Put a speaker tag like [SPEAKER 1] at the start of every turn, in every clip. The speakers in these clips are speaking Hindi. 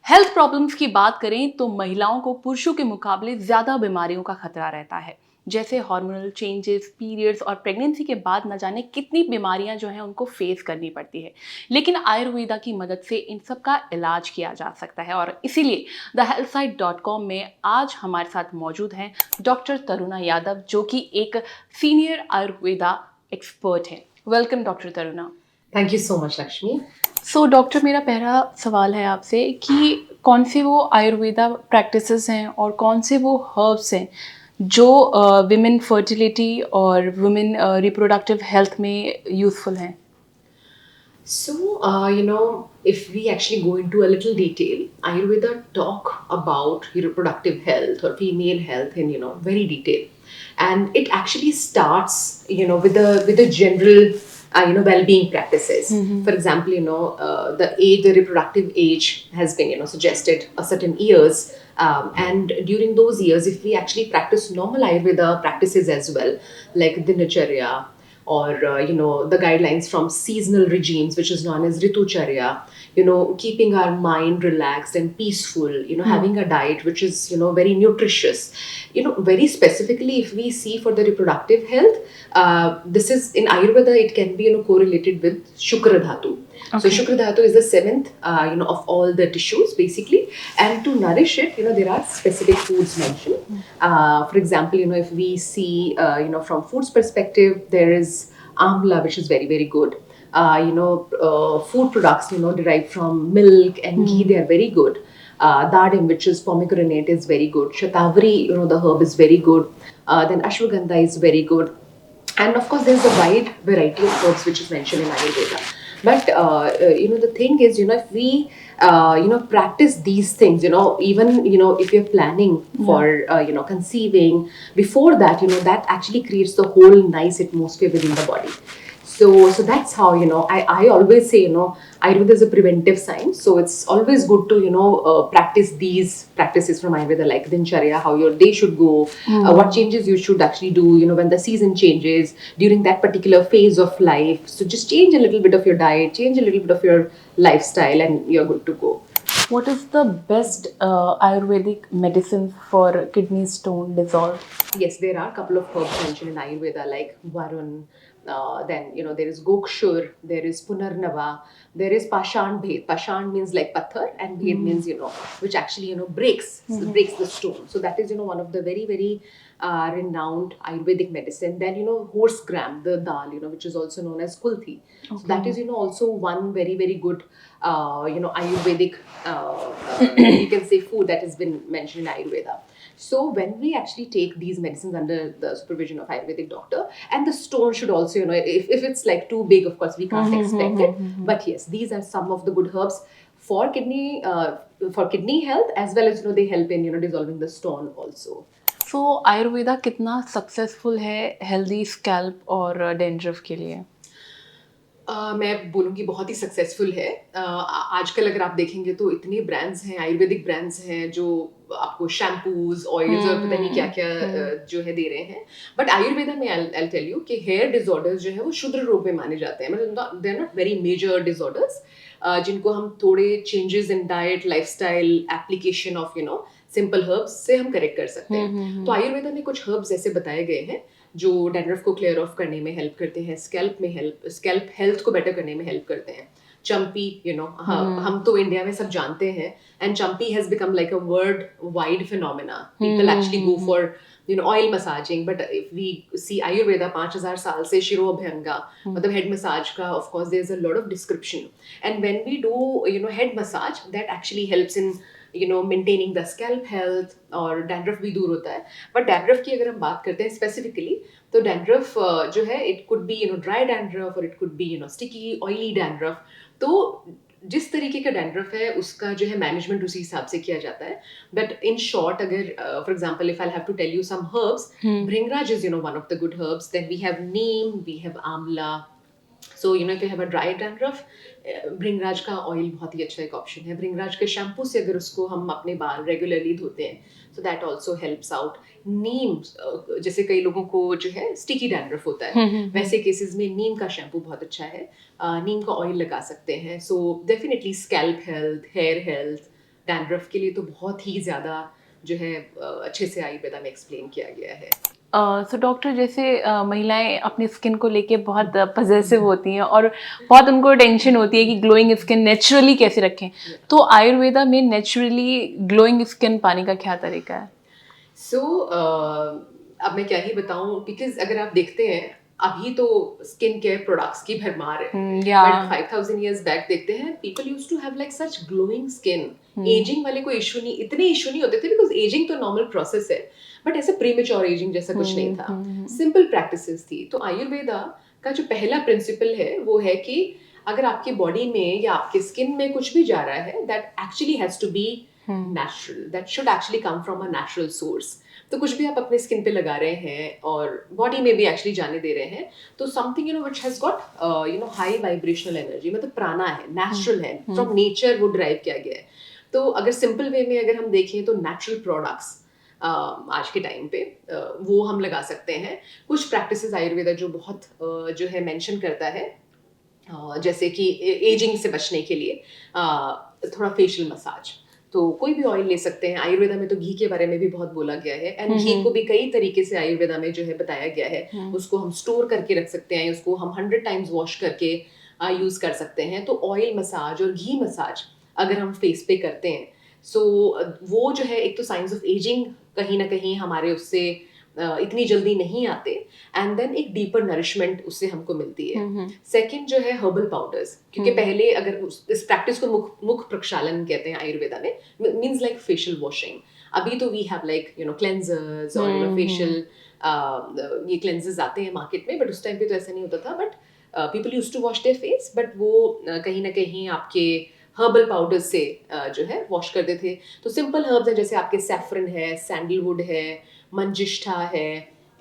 [SPEAKER 1] हेल्थ प्रॉब्लम्स की बात करें तो महिलाओं को पुरुषों के मुकाबले ज़्यादा बीमारियों का खतरा रहता है। जैसे हार्मोनल चेंजेस, पीरियड्स और प्रेगनेंसी के बाद न जाने कितनी बीमारियां जो हैं उनको फेस करनी पड़ती है। लेकिन आयुर्वेदा की मदद से इन सब का इलाज किया जा सकता है और इसीलिए thehealthsite.com में आज हमारे साथ मौजूद हैं डॉक्टर तरुणा यादव, जो कि एक सीनियर आयुर्वेदा एक्सपर्ट हैं। Welcome doctor Taruna.
[SPEAKER 2] Thank you so much Lakshmi.
[SPEAKER 1] Doctor, मेरा पहला सवाल है आपसे कि कौन से वो आयुर्वेदा प्रैक्टिसेस हैं और कौन से वो हर्ब्स हैं जो विमेन फर्टिलिटी और वुमेन रिप्रोडक्टिव हेल्थ में यूज़फुल हैं?
[SPEAKER 2] So, if we actually go into a little detail, Ayurveda talk about reproductive health or female health in very detail, and it actually starts with the general well-being practices. For example, the reproductive age has been suggested a certain years. And during those years, if we actually practice normal Ayurveda practices as well, like Dinacharya, or the guidelines from seasonal regimes, which is known as Ritucharya, keeping our mind relaxed and peaceful, having a diet which is very nutritious, very specifically if we see for the reproductive health, this is in Ayurveda, it can be correlated with Shukra Dhatu. So
[SPEAKER 1] Okay.
[SPEAKER 2] Shukra Dhatu is the seventh, of all the tissues basically, and to nourish it, there are specific foods mentioned. For example, if we see, from foods perspective, there is amla, which is very very good. Food products, derived from milk and ghee, they are very good. Dadim, which is pomegranate, is very good. Shatavari, the herb is very good. Then ashwagandha is very good, and of course there's a wide variety of herbs which is mentioned in Ayurveda. But the thing is, if we practice these things, even if you're planning for conceiving, before that, that actually creates the whole nice atmosphere within the body. So that's how, I always say, Ayurveda is a preventive science, so it's always good to practice these practices from Ayurveda, like Dincharya, how your day should go, what changes you should actually do, when the season changes during that particular phase of life. So just change a little bit of your diet, change a little bit of your lifestyle, and you're good to go.
[SPEAKER 1] What is the best Ayurvedic medicine for kidney stone dissolve?
[SPEAKER 2] Yes, there are a couple of herbs mentioned in Ayurveda, like Varun. Then there is Gokshur, there is Punarnava, there is Pashan Bhed. Pashan means like pathar, and Bhed means which actually breaks the stone. So that is one of the very very renowned Ayurvedic medicine. Then horse gram, the dal, which is also known as kulthi. So that is also one very very good Ayurvedic you can say food that has been mentioned in Ayurveda. So when we actually take these medicines under the supervision of Ayurvedic doctor, and the stone should also, if it's like too big, of course we can't expect it. But yes, these are some of the good herbs for kidney health, as well as they help in dissolving the stone also.
[SPEAKER 1] Ayurveda कितना सक्सेसफुल है हेल्दी स्कैल्प और डेंड्रफ के लिए?
[SPEAKER 2] मैं बोलूँगी बहुत ही सक्सेसफुल है। आजकल अगर आप देखेंगे तो इतने ब्रांड्स हैं, आयुर्वेदिक ब्रांड्स हैं जो आपको शैम्पूज, ऑयल्स और पता नहीं क्या-क्या जो है दे रहे हैं। बट आयुर्वेदा में I'll tell you कि हेयर डिसऑर्डर्स जो है वो क्षुद्र रोग में माने जाते हैं। मतलब they are not very major disorders, जिनको हम थोड़े changes in diet, lifestyle, application of simple herbs से हम करेक्ट कर सकते हैं। तो आयुर्वेदा में कुछ हर्ब्स ऐसे बताए गए हैं जो डैंड्रफ को क्लियर ऑफ करने में हेल्प करते हैं, स्कैल्प हेल्थ को बेटर करने में हेल्प करते हैं। चंपी, हम तो इंडिया में सब जानते हैं, and champi has become like a world wide phenomena. People actually go for oil massaging, but if we see Ayurveda 5000 साल से शिरो अभ्यंगा, मतलब हेड मसाज का, of course there is a lot of description, and when we do head massage, that actually helps in maintaining the scalp health, और डैंड्रफ भी दूर होता है. बट डैंड्रफ की अगर हम बात करते हैं स्पेसिफिकली, तो डैंड्रफ जो है, it could be dry dandruff, और it could be sticky oily dandruff. तो जिस तरीके का डैंड्रफ है उसका जो है मैनेजमेंट उसी हिसाब से किया जाता है. बट इन शॉर्ट, अगर for example if I have to tell you some herbs, bhringraj is one of the good herbs. Then we have neem, we have amla. So if you have a dry dandruff, भृंगराज का ऑयल बहुत ही अच्छा एक ऑप्शन है. भृंगराज के शैम्पू से अगर उसको हम अपने बाल रेगुलरली धोते हैं, so that also helps out. Neem, जैसे कई लोगों को जो है स्टिकी डैंड्रफ होता है, वैसे केसेस में नीम का शैम्पू बहुत अच्छा है. नीम का ऑयल लगा सकते हैं. So definitely scalp health, hair health, dandruff के लिए तो बहुत ही ज़्यादा जो है अच्छे से आयुर्वेदा में एक्सप्लेन किया गया है।
[SPEAKER 1] सो डॉक्टर, जैसे महिलाएं अपनी स्किन को लेके बहुत पजेसिव होती हैं और बहुत उनको टेंशन होती है कि ग्लोइंग स्किन नेचुरली कैसे रखें, तो आयुर्वेदा में नेचुरली ग्लोइंग स्किन पाने का क्या तरीका है?
[SPEAKER 2] सो अब मैं क्या ही बताऊं, बिकॉज अगर आप देखते हैं अभी तो स्किन केयर प्रोडक्ट्स की भरमार है, बट 5000 years बैक देखते हैं people used to have like such glowing skin. Ageing वाले कोई इशू नहीं, इतने इशू नहीं होते थे, बिकॉज एजिंग तो नॉर्मल प्रोसेस है, बट ऐसे प्रीमेच्योर एजिंग जैसा कुछ नहीं था, सिंपल प्रैक्टिसेस थी। तो आयुर्वेदा का जो पहला प्रिंसिपल है वो है कि अगर आपकी बॉडी में या आपके स्किन में कुछ भी जा रहा है, that actually has to be natural, that should actually come from a natural source. तो कुछ भी आप अपने स्किन पे लगा रहे हैं और बॉडी में भी एक्चुअली जाने दे रहे हैं, तो something which has got high vibrational energy, मतलब प्राणा है, नेचुरल है, फ्रॉम नेचर वो ड्राइव किया गया है। तो अगर सिंपल वे में अगर हम देखें तो नेचुरल प्रोडक्ट्स आज के टाइम पे वो हम लगा सकते हैं। कुछ प्रैक्टिसेस आयुर्वेदा जो बहुत जो है मेंशन करता है, जैसे कि एजिंग से बचने के लिए थोड़ा फेशियल मसाज, तो कोई भी ऑयल ले सकते हैं। आयुर्वेदा में तो घी के बारे में भी बहुत बोला गया है, एंड घी को भी कई तरीके से आयुर्वेदा में जो है बताया गया है। उसको हम स्टोर करके रख सकते हैं, उसको हम 100 times वॉश करके यूज कर सकते हैं। तो ऑयल मसाज और घी मसाज अगर हम फेस पे करते हैं, सो वो जो है एक तो साइंस ऑफ एजिंग कहीं ना कहीं हमारे उससे इतनी जल्दी नहीं आते, एंड देन एक डीपर नरिशमेंट उससे हमको मिलती है। सेकंड जो है हर्बल पाउडर्स, क्योंकि पहले अगर इस प्रैक्टिस को मुख प्रक्षालन कहते हैं आयुर्वेदा में, मींस लाइक फेशियल वॉशिंग। अभी तो वी हैव लाइक क्लेंजर्स और फेशियल ये क्लेंजर्स आते हैं मार्केट में, बट उस टाइम पे तो ऐसा नहीं होता था। But people used to wash their face, but वो कहीं ना कहीं आपके हर्बल पाउडर से जो है वॉश करते थे। तो सिंपल हर्ब्स हैं, जैसे आपके सैफरन है, सैंडलवुड है, मंजिष्ठा है,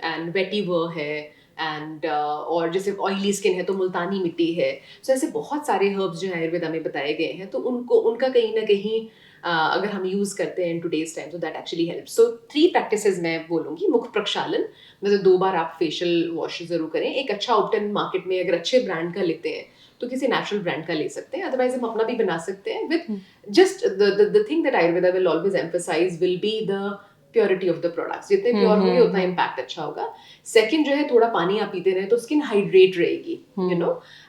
[SPEAKER 2] एंड वेटिवर है, एंड और जैसे ऑयली स्किन है तो मुल्तानी मिट्टी है। सो ऐसे बहुत सारे हर्ब्स जो है आयुर्वेदा में बताए गए हैं, तो उनका कहीं ना कहीं अगर हम यूज करते हैं इन टुडेज टाइम, तो that actually help. So 3 practices मैं बोलूंगी। मुख प्रक्षालन, मतलब 2 बार आप फेशियल वॉश जरूर करें। एक अच्छा ऑप्टन मार्केट में अगर अच्छे ब्रांड का लेते हैं तो किसी नेचुरल ब्रांड का ले सकते हैं, अदरवाइज हम अपना भी बना सकते हैं with just the thing that Ayurveda will always emphasise will be the purity of the products. जितने प्योर होंगे उतना इम्पैक्ट अच्छा होगा। सेकंड जो है थोड़ा पानी आप पीते रहे तो स्किन हाइड्रेट रहेगी,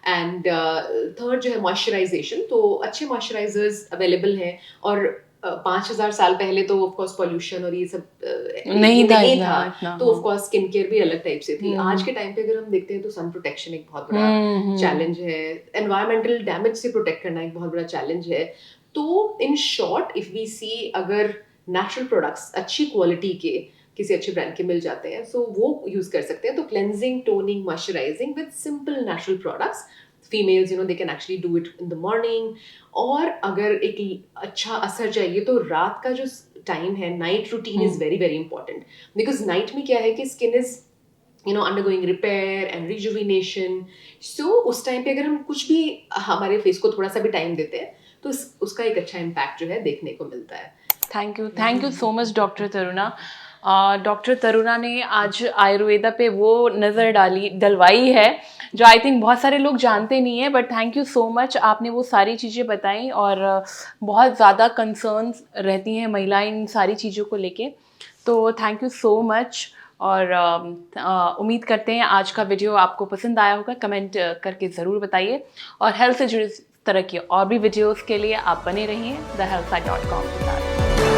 [SPEAKER 2] एंड थर्ड जो है मॉइस्चराइजेशन, तो अच्छे मॉइस्चराइजर्स अवेलेबल हैं। और 5000 साल पहले तो ऑफ कोर्स पॉल्यूशन और ये सब
[SPEAKER 1] नहीं
[SPEAKER 2] था, तो ऑफ कोर्स स्किन केयर भी अलग टाइप से थी। आज के टाइम पे अगर हम देखते हैं तो सन प्रोटेक्शन एक बहुत बड़ा चैलेंज है, एनवायरमेंटल डैमेज से प्रोटेक्ट करना एक बहुत बड़ा चैलेंज है। तो इन शॉर्ट इफ वी सी, अगर नेचुरल प्रोडक्ट्स अच्छी क्वालिटी के किसी अच्छे ब्रांड के मिल जाते हैं, सो वो यूज कर सकते हैं। तो cleansing, toning, moisturising with simple natural products, females they can actually do it in the morning. और अगर एक अच्छा असर चाहिए तो रात का जो टाइम है, night routine is very very important, because night में क्या है कि skin is undergoing repair and rejuvenation. So उस टाइम पे अगर हम कुछ भी हमारे फेस को थोड़ा सा भी टाइम देते हैं तो उसका एक अच्छा इम्पैक्ट जो है देखने को मिलता है।
[SPEAKER 1] Thank you so much doctor Taruna. Doctor Taruna ने आज आयुर्वेदा पे वो नज़र डलवाई है जो आई थिंक बहुत सारे लोग जानते नहीं है, but thank you so much, आपने वो सारी चीज़ें बताई। और बहुत ज़्यादा कंसर्न्स रहती हैं महिलाएं इन सारी चीज़ों को लेके, तो थैंक यू सो मच। और उम्मीद करते हैं आज का वीडियो आपको पसंद आया होगा। कमेंट करके ज़रूर बताइए, और हेल्थ से जुड़े तरह की और भी वीडियोस के लिए आप बने रहिए thehealthsite.com के साथ।